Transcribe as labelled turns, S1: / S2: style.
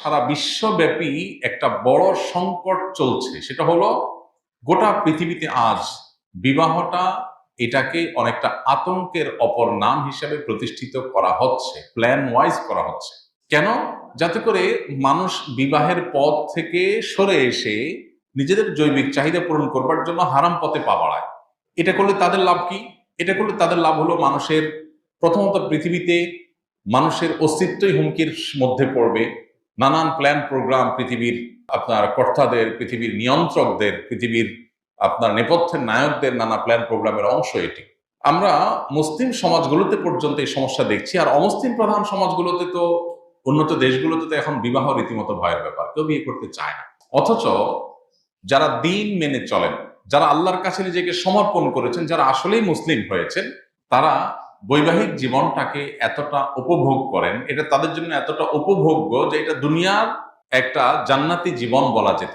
S1: সারা বিশ্বব্যাপী একটা বড় সংকট চলছে, সেটা হলো গোটা পৃথিবীতে আজ বিবাহটা এটাকে অনেকটা আতঙ্কের অপর নাম হিসেবে প্রতিষ্ঠিত করা হচ্ছে, প্ল্যান ওয়াইজ করা হচ্ছে। কেন? যাতে করে মানুষ বিবাহের পথ থেকে সরে এসে নিজেদের জৈবিক চাহিদা পূরণ করবার জন্য হারাম পথে পা বাড়ায়। এটা করলে তাদের লাভ কি? এটা করলে তাদের লাভ হলো মানুষের, প্রথমত পৃথিবীতে মানুষের অস্তিত্বই হুমকির মধ্যে পড়বে। নানান প্ল্যান প্রোগ্রাম পৃথিবীর আপনার কর্তাদের, পৃথিবীর নিয়ন্ত্রকদের, পৃথিবীর আপনার নেপথ্যের নায়কদের নানা প্ল্যান প্রোগ্রামের অংশ এটি। আমরা মুসলিম সমাজগুলোতে পর্যন্ত এই সমস্যা দেখছি, আর অমুসলিম প্রধান সমাজগুলোতে তো, উন্নত দেশগুলোতে তো এখন বিবাহ রীতিমতো ভয়ের ব্যাপার, কেউ বিয়ে করতে চায় না। অথচ যারা দিন মেনে চলেন, যারা আল্লাহর কাছে নিজেকে সমর্পণ করেছেন, যারা আসলেই মুসলিম হয়েছেন, তারা বৈবাহিক জীবনটাকে এতটা উপভোগ করেন, এটা তাদের জন্য এতটা উপভোগ্য যে এটা দুনিয়ার একটা জান্নাতি জীবন বলা যেতে